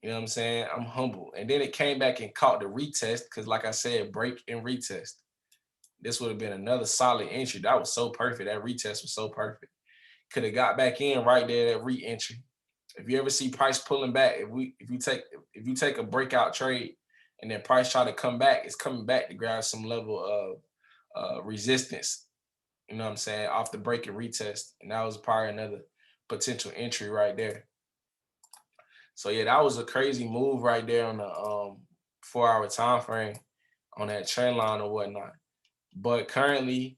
You know what I'm saying? I'm humble. And then it came back and caught the retest because, like I said, break and retest. This would have been another solid entry. That was so perfect. That retest was so perfect. Could have got back in right there at re-entry. If you ever see price pulling back, if you take a breakout trade and then price try to come back, it's coming back to grab some level of resistance. You know what I'm saying? Off the break and retest. And that was probably another potential entry right there. So yeah, that was a crazy move right there on the 4-hour time frame on that trend line or whatnot. But currently,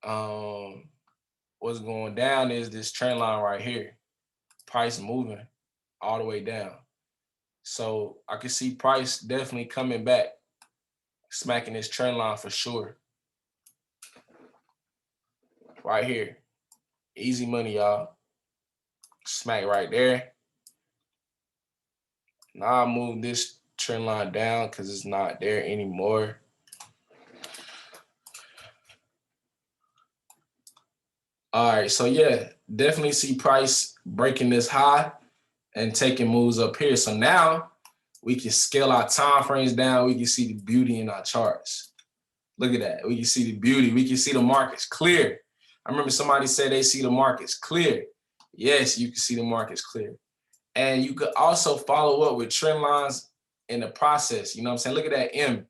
what's going down is this trend line right here. Price moving all the way down. So I can see price definitely coming back, smacking this trend line for sure. Right here. Easy money, y'all. Smack right there. Now I move this trend line down because it's not there anymore. All right, so yeah, definitely see price breaking this high and taking moves up here. So now we can scale our time frames down. We can see the beauty in our charts. Look at that. We can see the beauty. We can see the markets clear. I remember somebody said they see the markets clear. Yes, you can see the markets clear. And you could also follow up with trend lines in the process. You know what I'm saying? Look at that M.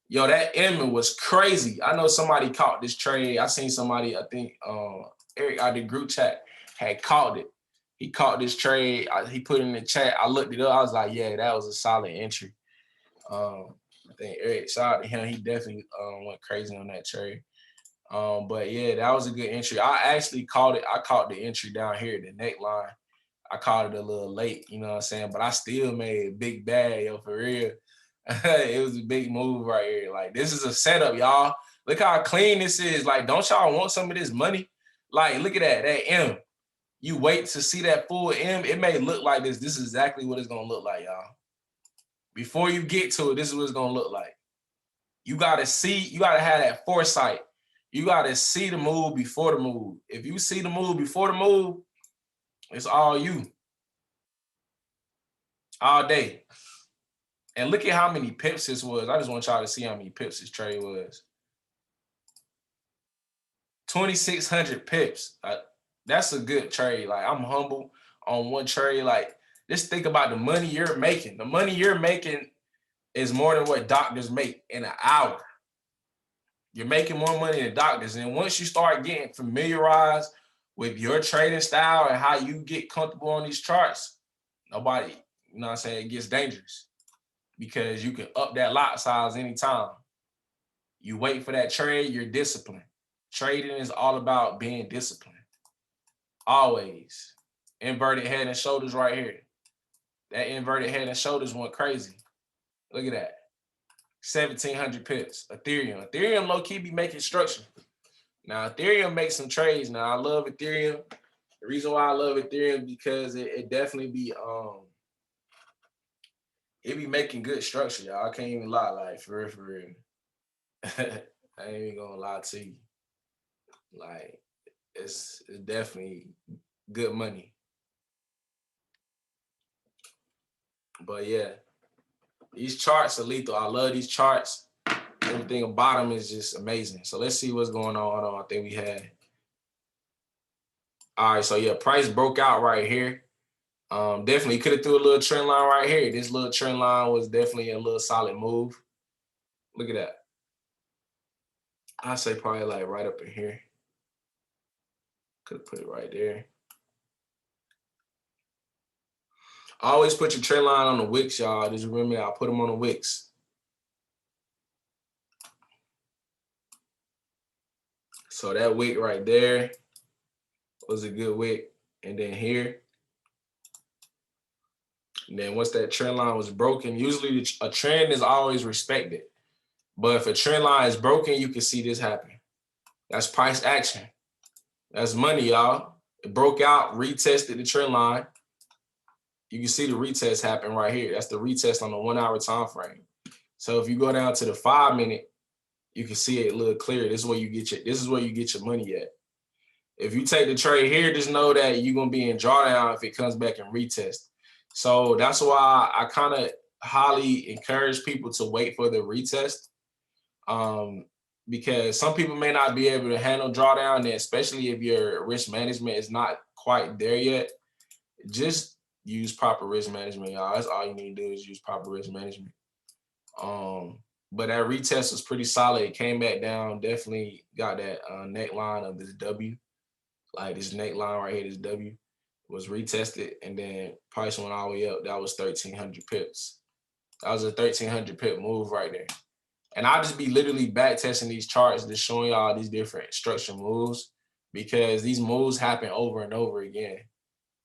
Yo, that M was crazy. I know somebody caught this trade. I seen somebody, I think Eric out the group chat had caught it. He caught this trade. He put it in the chat. I looked it up. I was like, yeah, that was a solid entry. I think Eric, shout out to him. He definitely went crazy on that trade. But yeah, that was a good entry. I actually caught it. I caught the entry down here, the neckline. I caught it a little late, you know what I'm saying? But I still made a big bag, yo, for real. It was a big move right here. Like, this is a setup, y'all. Look how clean this is. Like, don't y'all want some of this money? Like, look at that M. You wait to see that full M. It may look like this. This is exactly what it's going to look like, y'all. Before you get to it, this is what it's going to look like. You got to see, you got to have that foresight. You got to see the move before the move. If you see the move before the move, it's all you. All day. And look at how many pips this was. I just want y'all to see how many pips this trade was. 2,600 pips. That's a good trade. Like, I'm humble on one trade. Like, just think about the money you're making. The money you're making is more than what doctors make in an hour. You're making more money than doctors. And once you start getting familiarized with your trading style and how you get comfortable on these charts, nobody, you know what I'm saying, it gets dangerous because you can up that lot size anytime. You wait for that trade, you're disciplined. Trading is all about being disciplined. Always. Inverted head and shoulders right here. That inverted head and shoulders went crazy. Look at that. 1,700 pips. Ethereum. Ethereum low-key be making structure. Now, Ethereum makes some trades. Now, I love Ethereum. The reason why I love Ethereum because it definitely be it be making good structure, y'all. I can't even lie, like, for real, for real. I ain't even gonna lie to you. Like, it's definitely good money. But yeah, these charts are lethal. I love these charts. Everything about them is just amazing. So let's see what's going on. Hold on, I think we had. All right, so yeah, price broke out right here. Definitely could have threw a little trend line right here. This little trend line was definitely a little solid move. Look at that. I say probably like right up in here. Could have put it right there. Always put your trend line on the wicks, y'all. Just remember, I'll put them on the wicks. So that wick right there was a good wick. And then here, And then once that trend line was broken, usually a trend is always respected. But if a trend line is broken, you can see this happen. That's price action. That's money, y'all. It broke out, retested the trend line. You can see the retest happen right here. That's the retest on the 1 hour time frame. So if you go down to the 5 minute, you can see it a little clearer. This is where you get your money at. If you take the trade here, just know that you're gonna be in drawdown if it comes back and retest. So that's why I kind of highly encourage people to wait for the retest. Because some people may not be able to handle drawdown, and especially if your risk management is not quite there yet, just use proper risk management, y'all. That's all you need to do is use proper risk management. But that retest was pretty solid. It came back down, definitely got that neckline of this W. Like this neckline right here, this W was retested, and then price went all the way up. That was 1,300 pips. That was a 1,300 pip move right there. And I'll just be literally back testing these charts, just showing y'all these different structure moves, because these moves happen over and over again.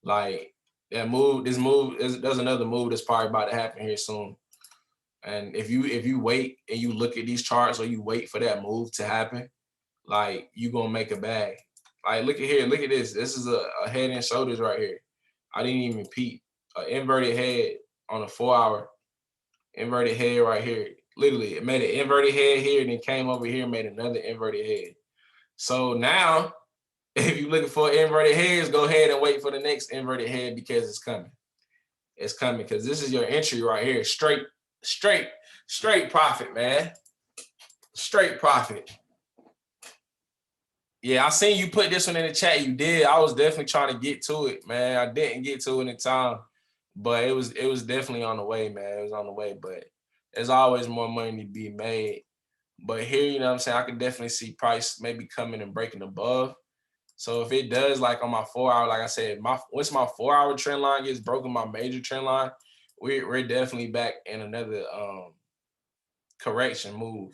Like there's another move that's probably about to happen here soon. And if you wait and you look at these charts, or you wait for that move to happen, like you gonna make a bag. Like look at here, look at this. This is a head and shoulders right here. I didn't even peep. An inverted head on a 4 hour, inverted head right here. Literally, it made an inverted head here, and then came over here and made another inverted head. So now, if you're looking for inverted heads, go ahead and wait for the next inverted head, because it's coming. It's coming, because this is your entry right here. Straight profit, man. Straight profit. Yeah, I seen you put this one in the chat. You did. I was definitely trying to get to it, man. I didn't get to it in time, but it was definitely on the way, man. It was on the way, but there's always more money to be made. But here, you know what I'm saying, I could definitely see price maybe coming and breaking above. So if it does, like on my 4 hour, like I said, once my 4 hour trend line gets broken, my major trend line, we're definitely back in another correction move.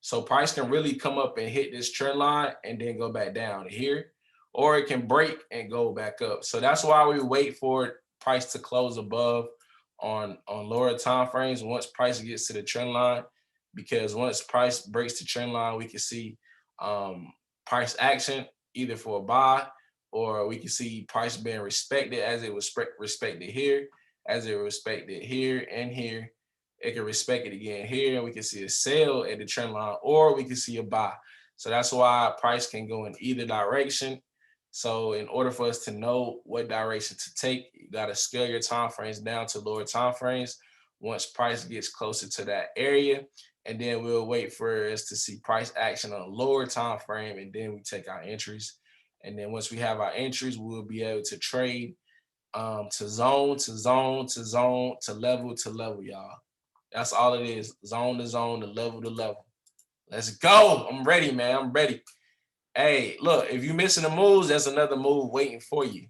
So price can really come up and hit this trend line and then go back down here, or it can break and go back up. So that's why we wait for price to close above on lower time frames once price gets to the trend line, because once price breaks the trend line, we can see price action either for a buy, or we can see price being respected as it was respected here, as it respected here and here. It can respect it again here, and we can see a sell at the trend line, or we can see a buy. So that's why price can go in either direction. So in order for us to know what direction to take, you got to scale your time frames down to lower time frames once price gets closer to that area. And then we'll wait for us to see price action on a lower time frame, and then we take our entries. And then once we have our entries, we'll be able to trade to zone, to zone, to zone, to level, y'all. That's all it is. Zone to zone, to level. Let's go. I'm ready, man. I'm ready. Hey, look, if you're missing the moves, there's another move waiting for you.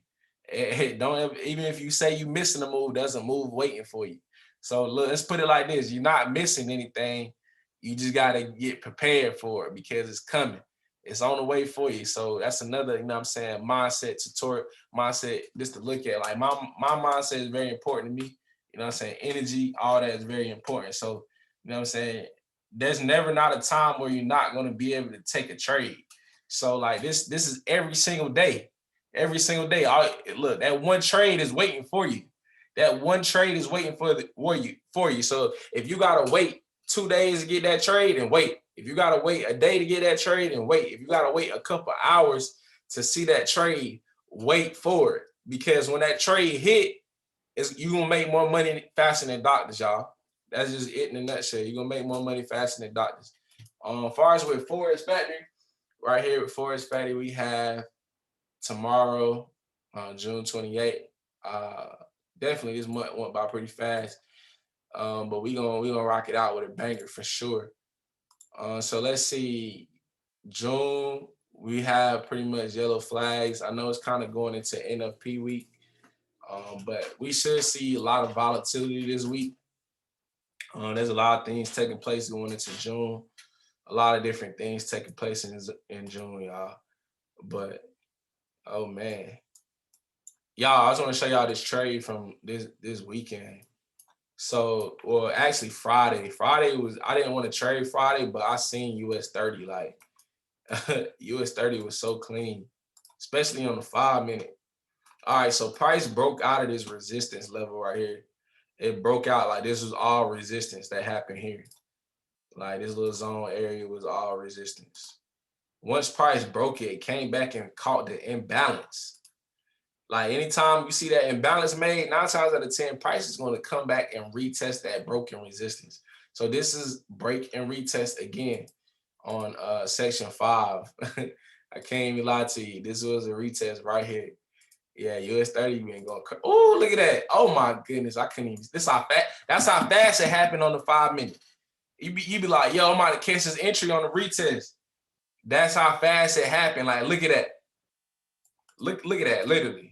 Hey, even if you say you're missing a move, there's a move waiting for you. So look, let's put it like this. You're not missing anything. You just got to get prepared for it, because it's coming. It's on the way for you. So that's another, you know what I'm saying, mindset tutorial, mindset just to look at. Like my mindset is very important to me. You know what I'm saying? Energy, all that is very important. So, you know what I'm saying? There's never not a time where you're not going to be able to take a trade. So like this is every single day. Every single day. Look, that one trade is waiting for you. That one trade is waiting for you. So if you gotta wait 2 days to get that trade, and wait. If you gotta wait a day to get that trade, and wait. If you gotta wait a couple hours to see that trade, wait for it. Because when that trade hit, you gonna make more money faster than doctors, y'all. That's just it in a nutshell. You're gonna make more money faster than doctors. As far as with Forex Factory, right here with Forex Factory, we have tomorrow, June 28th. Definitely this month went by pretty fast. But we gonna rock it out with a banger for sure. So let's see. June, we have pretty much yellow flags. I know it's kind of going into NFP week. But we should see a lot of volatility this week. There's a lot of things taking place going into June. A lot of different things taking place in June, y'all. But, oh man. Y'all, I just want to show y'all this trade from this weekend. So, well, actually Friday. Friday was, I didn't want to trade Friday, but I seen US 30. Like US 30 was so clean, especially on the 5 minute. All right, so price broke out of this resistance level right here. It broke out like this was all resistance that happened here. Like this little zone area was all resistance. Once price broke it, it came back and caught the imbalance. Like anytime you see that imbalance made, 9 times out of 10, price is going to come back and retest that broken resistance. So this is break and retest again on section 5. I can't even lie to you. This was a retest right here. Yeah, US 30 been going. Oh, look at that. Oh my goodness. I couldn't even. This how fast. That's how fast it happened on the 5 minute. You be like, yo, I'm about to catch this entry on the retest. That's how fast it happened. Like, look at that. Look at that, literally.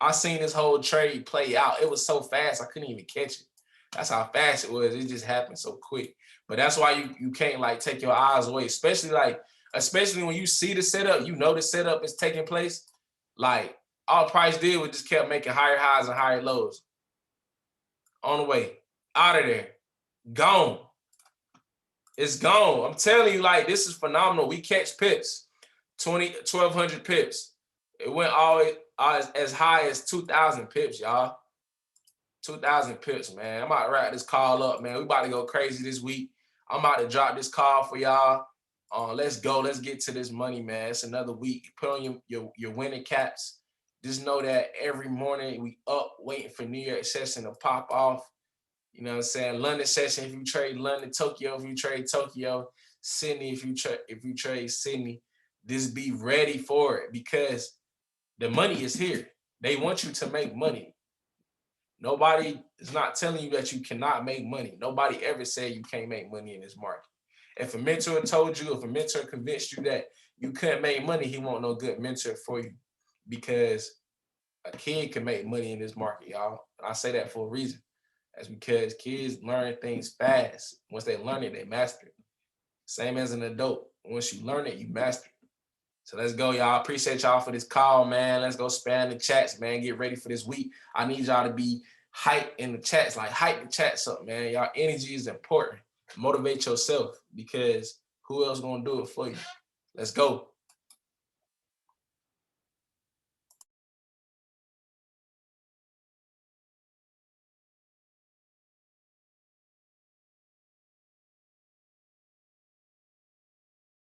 I seen this whole trade play out. It was so fast, I couldn't even catch it. That's how fast it was. It just happened so quick. But that's why you can't like take your eyes away, especially when you see the setup, you know the setup is taking place. Like all price did was just kept making higher highs and higher lows. On the way, out of there, gone. It's gone. I'm telling you, like, this is phenomenal. We catch pips, 1,200 pips. It went always as high as 2,000 pips, y'all. 2,000 pips, man. I'm about to wrap this call up, man. We about to go crazy this week. I'm about to drop this call for y'all. Let's go. Let's get to this money, man. It's another week. Put on your winning caps. Just know that every morning we up waiting for New York session to pop off. You know what I'm saying? London session if you trade London, Tokyo if you trade Tokyo, Sydney if you trade Sydney. Just be ready for it because the money is here. They want you to make money. Nobody is not telling you that you cannot make money. Nobody ever said you can't make money in this market. If a mentor told you, if a mentor convinced you that you couldn't make money, he won't no good mentor for you because a kid can make money in this market, y'all. And I say that for a reason. That's because kids learn things fast. Once they learn it, they master it. Same as an adult. Once you learn it, you master it. So let's go, y'all. Appreciate y'all for this call, man. Let's go spam the chats, man. Get ready for this week. I need y'all to be hype in the chats. Like, hype the chats up, man. Y'all energy is important. Motivate yourself because who else gonna do it for you? Let's go.